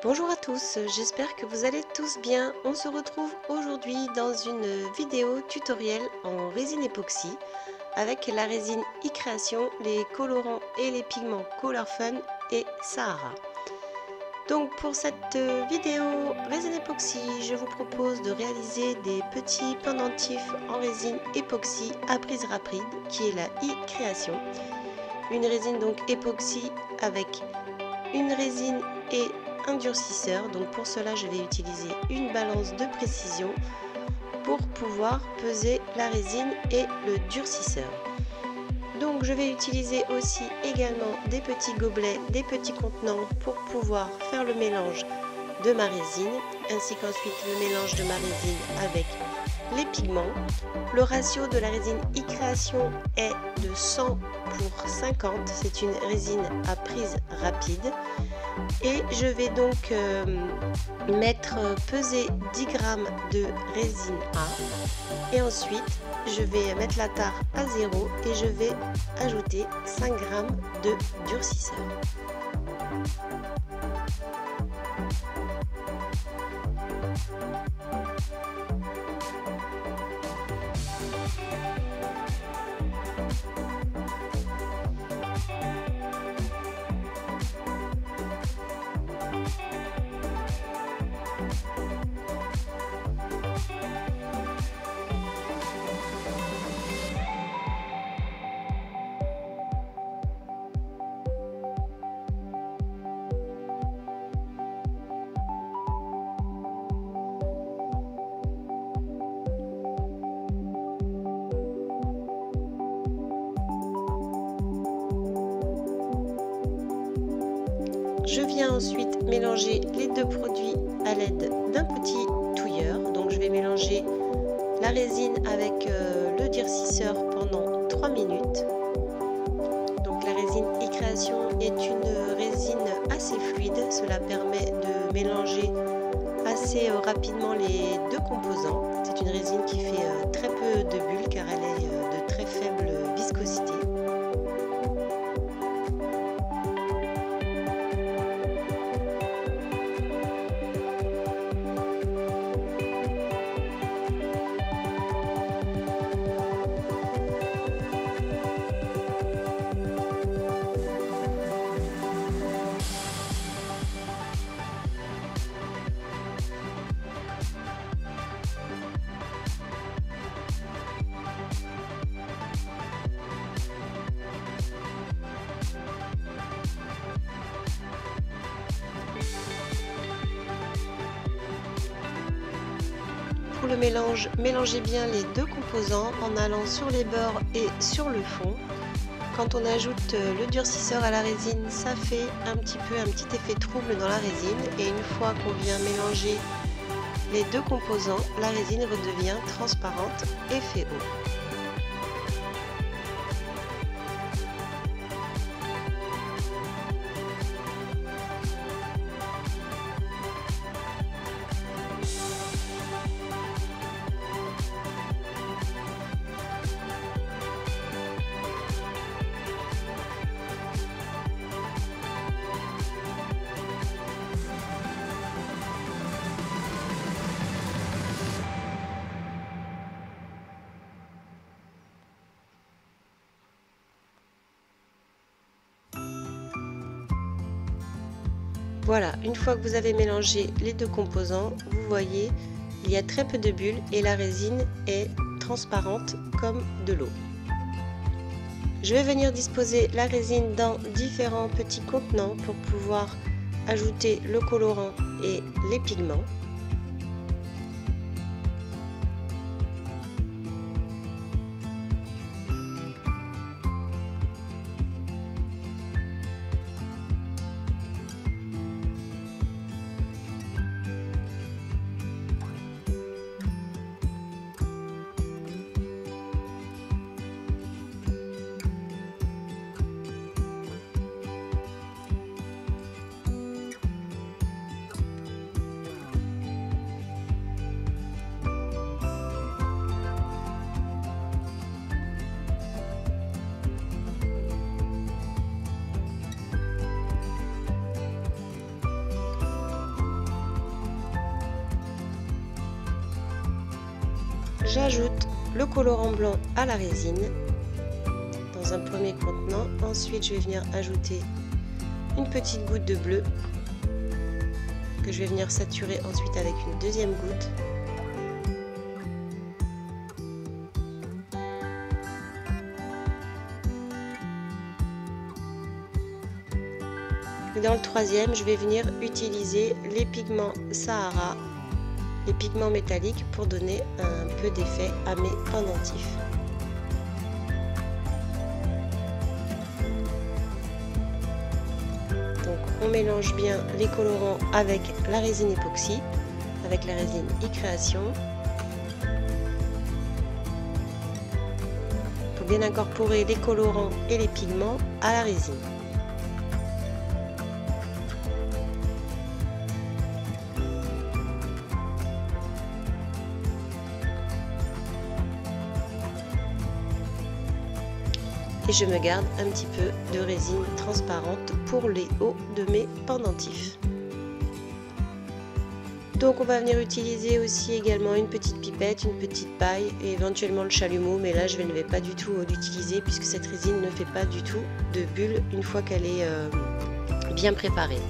Bonjour à tous, j'espère que vous allez tous bien. On se retrouve aujourd'hui dans une vidéo tutoriel en résine époxy avec la résine e-création, les colorants et les pigments Color Fun et Sahara. Donc pour cette vidéo résine époxy, je vous propose de réaliser des petits pendentifs en résine époxy à prise rapide qui est la e-création. Une résine donc époxy avec une résine et un durcisseur. Donc pour cela je vais utiliser une balance de précision pour pouvoir peser la résine et le durcisseur. Donc je vais utiliser aussi également des petits gobelets, des petits contenants pour pouvoir faire le mélange de ma résine, ainsi qu'ensuite le mélange de ma résine avec les pigments. Le ratio de la résine e-création est de 100 pour 50, c'est une résine à prise rapide. Et je vais donc peser 10 g de résine A et ensuite je vais mettre la tare à 0 et je vais ajouter 5 g de durcisseur. Je viens ensuite mélanger les deux produits à l'aide d'un petit touilleur. Donc je vais mélanger la résine avec le durcisseur pendant 3 minutes. Donc la résine e-création est une résine assez fluide. Cela permet de mélanger assez rapidement les deux composants. C'est une résine qui fait très peu de bulles car elle est de très faible viscosité. Pour le mélange, mélangez bien les deux composants en allant sur les bords et sur le fond. Quand on ajoute le durcisseur à la résine, ça fait un petit effet trouble dans la résine, et une fois qu'on vient mélanger les deux composants, la résine redevient transparente et fait eau. Voilà, une fois que vous avez mélangé les deux composants, vous voyez, il y a très peu de bulles et la résine est transparente comme de l'eau. Je vais venir disposer la résine dans différents petits contenants pour pouvoir ajouter le colorant et les pigments. j'ajoute le colorant blanc à la résine dans un premier contenant. Ensuite je vais venir ajouter une petite goutte de bleu que je vais venir saturer ensuite avec une deuxième goutte. Et dans le troisième, je vais venir utiliser les pigments Sahara, les pigments métalliques, pour donner un peu d'effet à mes pendentifs. Donc on mélange bien les colorants avec la résine époxy, avec la résine e-création, pour bien incorporer les colorants et les pigments à la résine. Et je me garde un petit peu de résine transparente pour les hauts de mes pendentifs. Donc on va venir utiliser aussi également une petite pipette, une petite paille et éventuellement le chalumeau, mais là je ne vais pas du tout l'utiliser puisque cette résine ne fait pas du tout de bulles une fois qu'elle est bien préparée.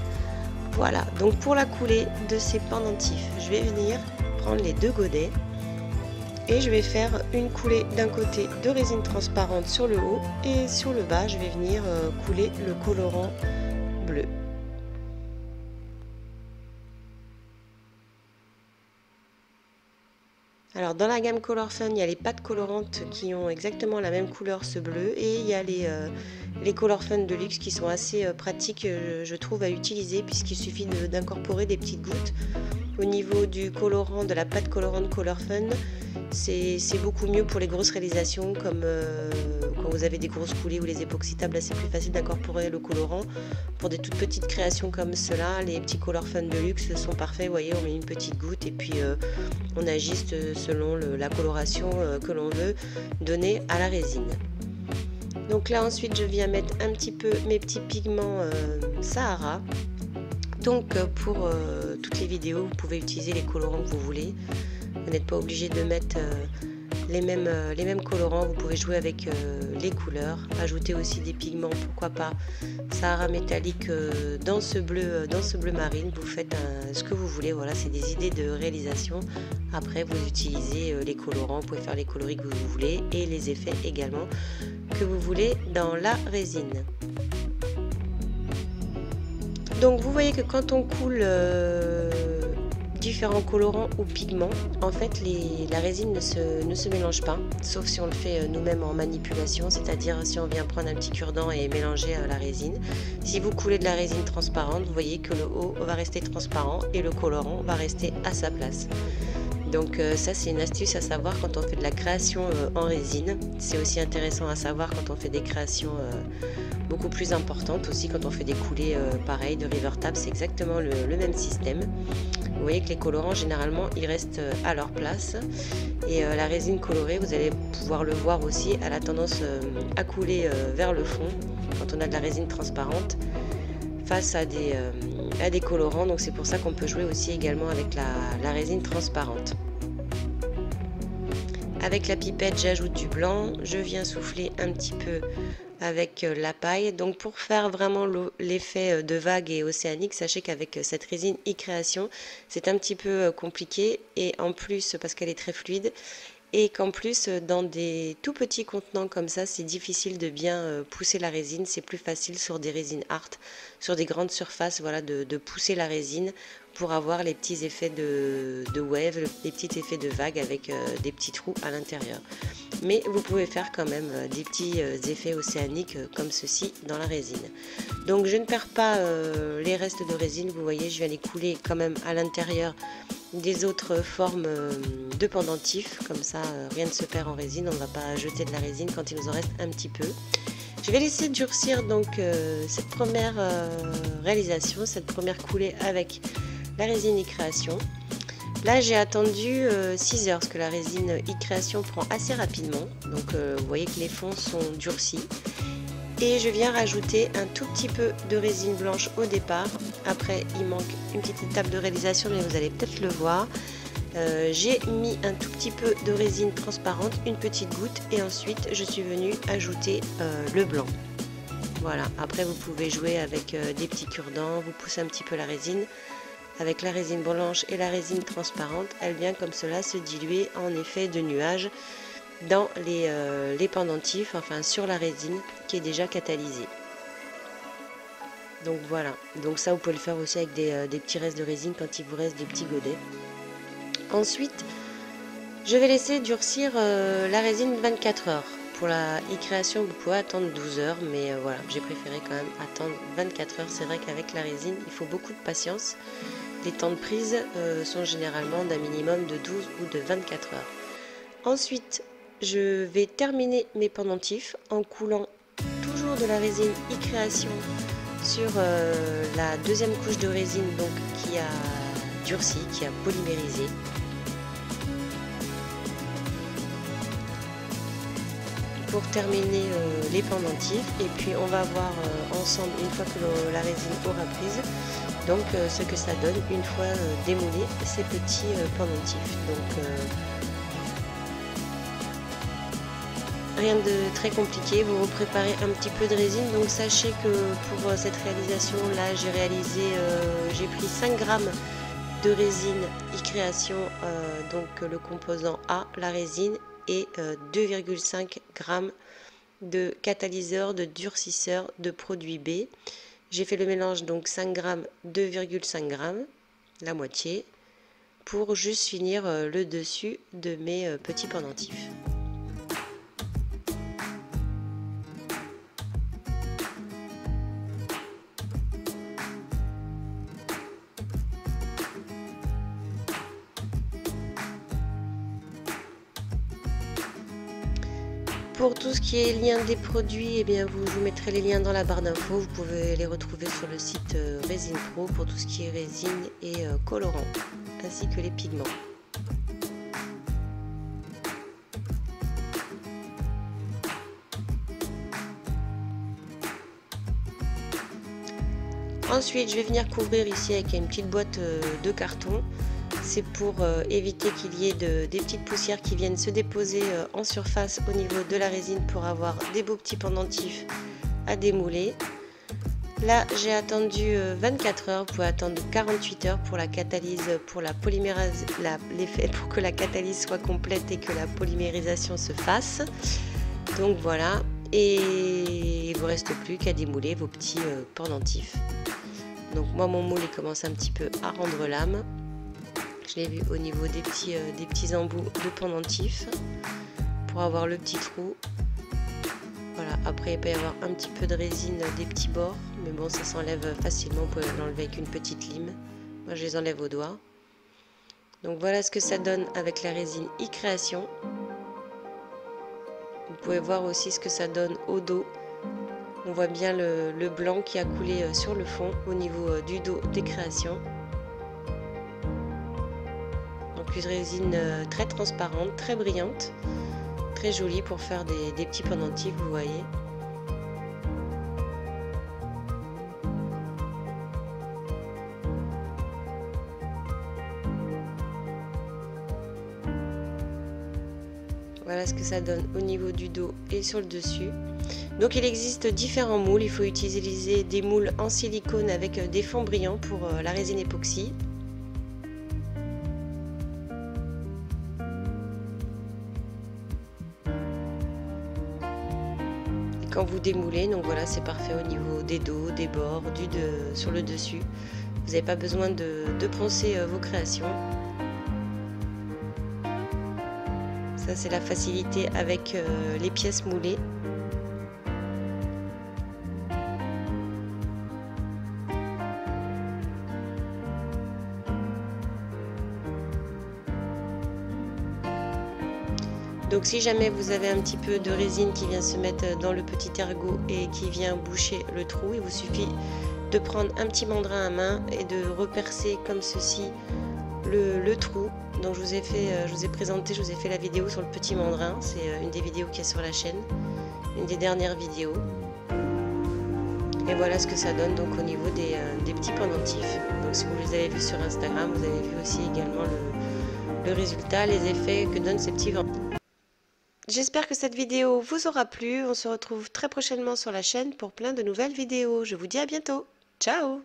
Voilà, donc pour la coulée de ces pendentifs, je vais venir prendre les deux godets et je vais faire une coulée d'un côté de résine transparente sur le haut et sur le bas je vais venir couler le colorant bleu. Alors dans la gamme Color Fun, il y a les pâtes colorantes qui ont exactement la même couleur, ce bleu, et il y a les Color Fun de luxe qui sont assez pratiques, je trouve, à utiliser puisqu'il suffit d'incorporer des petites gouttes. Au niveau du colorant, de la pâte colorante Color Fun, c'est beaucoup mieux pour les grosses réalisations comme quand vous avez des grosses coulées ou les époxy tables, là c'est plus facile d'incorporer le colorant. Pour des toutes petites créations comme cela, les petits Color Fun de luxe sont parfaits. Vous voyez, on met une petite goutte et puis on ajuste selon la coloration que l'on veut donner à la résine. Donc là ensuite je viens mettre un petit peu mes petits pigments Sahara. Donc pour toutes les vidéos, vous pouvez utiliser les colorants que vous voulez. Vous n'êtes pas obligé de mettre les mêmes colorants, vous pouvez jouer avec les couleurs, ajouter aussi des pigments, pourquoi pas Sahara métallique dans ce bleu marine. Vous faites ce que vous voulez, voilà, c'est des idées de réalisation. Après vous utilisez les colorants, vous pouvez faire les coloris que vous voulez et les effets également que vous voulez dans la résine. Donc vous voyez que quand on coule différents colorants ou pigments, en fait la résine ne se mélange pas, sauf si on le fait nous-mêmes en manipulation, c'est-à-dire si on vient prendre un petit cure-dent et mélanger la résine. Si vous coulez de la résine transparente, vous voyez que le haut va rester transparent et le colorant va rester à sa place. Donc ça c'est une astuce à savoir quand on fait de la création en résine. C'est aussi intéressant à savoir quand on fait des créations beaucoup plus importantes, aussi quand on fait des coulées pareilles de river tab, c'est exactement le même système. Vous voyez que les colorants généralement ils restent à leur place et la résine colorée, vous allez pouvoir le voir aussi, elle a tendance à couler vers le fond quand on a de la résine transparente face à des colorants. Donc c'est pour ça qu'on peut jouer aussi également avec la résine transparente. Avec la pipette j'ajoute du blanc, je viens souffler un petit peu avec la paille. Donc pour faire vraiment l'effet de vague et océanique, sachez qu'avec cette résine e-création c'est un petit peu compliqué, et en plus parce qu'elle est très fluide, et qu'en plus dans des tout petits contenants comme ça c'est difficile de bien pousser la résine. C'est plus facile sur des résines art, sur des grandes surfaces, voilà, de pousser la résine pour avoir les petits effets de wave, les petits effets de vague avec des petits trous à l'intérieur. Mais vous pouvez faire quand même des petits effets océaniques comme ceci dans la résine. Donc je ne perds pas les restes de résine, vous voyez, je viens les couler quand même à l'intérieur des autres formes de pendentifs, comme ça rien ne se perd en résine, on ne va pas jeter de la résine quand il nous en reste un petit peu. Je vais laisser durcir donc cette première réalisation, cette première coulée avec la résine e-création. Là j'ai attendu 6 heures parce que la résine e-création prend assez rapidement, donc vous voyez que les fonds sont durcis. Et je viens rajouter un tout petit peu de résine blanche au départ. Après il manque une petite étape de réalisation, mais vous allez peut-être le voir. J'ai mis un tout petit peu de résine transparente, une petite goutte, et ensuite je suis venue ajouter le blanc. Voilà, après vous pouvez jouer avec des petits cure-dents, vous poussez un petit peu la résine. Avec la résine blanche et la résine transparente, elle vient comme cela se diluer en effet de nuages dans les pendentifs, enfin sur la résine qui est déjà catalysée. Donc voilà, donc ça vous pouvez le faire aussi avec des petits restes de résine quand il vous reste des petits godets. Ensuite, je vais laisser durcir la résine 24 heures. Pour la e-création, vous pouvez attendre 12 heures, mais voilà, j'ai préféré quand même attendre 24 heures. C'est vrai qu'avec la résine, il faut beaucoup de patience. Les temps de prise sont généralement d'un minimum de 12 ou de 24 heures. Ensuite, je vais terminer mes pendentifs en coulant toujours de la résine e-création sur la deuxième couche de résine donc, qui a durci, qui a polymérisé. Pour terminer les pendentifs, et puis on va voir ensemble une fois que la résine aura prise donc ce que ça donne une fois démoulé ces petits pendentifs. Donc rien de très compliqué, vous repréparez un petit peu de résine. Donc sachez que pour cette réalisation là j'ai pris 5 grammes de résine e-création, donc le composant A, la résine, et 2,5 g de catalyseur, de durcisseur de produit B. J'ai fait le mélange donc 5 g, 2,5 g, la moitié, pour juste finir le dessus de mes petits pendentifs. Pour tout ce qui est lien des produits, eh bien, je vous mettrai les liens dans la barre d'infos. Vous pouvez les retrouver sur le site Résine Pro pour tout ce qui est résine et colorant, ainsi que les pigments. Ensuite, je vais venir couvrir ici avec une petite boîte de carton. C'est pour éviter qu'il y ait des petites poussières qui viennent se déposer en surface au niveau de la résine pour avoir des beaux petits pendentifs à démouler. Là, j'ai attendu 24 heures, vous pouvez attendre 48 heures pour la catalyse, pour la polymérase, l'effet pour que la catalyse soit complète et que la polymérisation se fasse. Donc voilà, et il ne vous reste plus qu'à démouler vos petits pendentifs. Donc moi, mon moule il commence un petit peu à rendre l'âme. Je l'ai vu au niveau des petits embouts de pendentifs pour avoir le petit trou. Voilà, après il peut y avoir un petit peu de résine des petits bords, mais bon, ça s'enlève facilement, vous pouvez l'enlever avec une petite lime. Moi je les enlève au doigt. Donc voilà ce que ça donne avec la résine e-création. Vous pouvez voir aussi ce que ça donne au dos. On voit bien le blanc qui a coulé sur le fond au niveau du dos des créations. Donc une résine très transparente, très brillante, très jolie pour faire des petits pendentifs, vous voyez. Voilà ce que ça donne au niveau du dos et sur le dessus. Donc il existe différents moules, il faut utiliser des moules en silicone avec des fonds brillants pour la résine époxy. Et quand vous démoulez, donc voilà, c'est parfait au niveau des dos, des bords, sur le dessus. Vous n'avez pas besoin de poncer vos créations. Ça c'est la facilité avec les pièces moulées. Donc si jamais vous avez un petit peu de résine qui vient se mettre dans le petit ergot et qui vient boucher le trou, il vous suffit de prendre un petit mandrin à main et de repercer comme ceci le trou. Donc je vous ai fait la vidéo sur le petit mandrin, c'est une des vidéos qu'il y a sur la chaîne, une des dernières vidéos. Et voilà ce que ça donne donc au niveau des petits pendentifs. Donc si vous les avez vus sur Instagram, vous avez vu aussi également le résultat, les effets que donnent ces petits vents. J'espère que cette vidéo vous aura plu. On se retrouve très prochainement sur la chaîne pour plein de nouvelles vidéos. Je vous dis à bientôt. Ciao!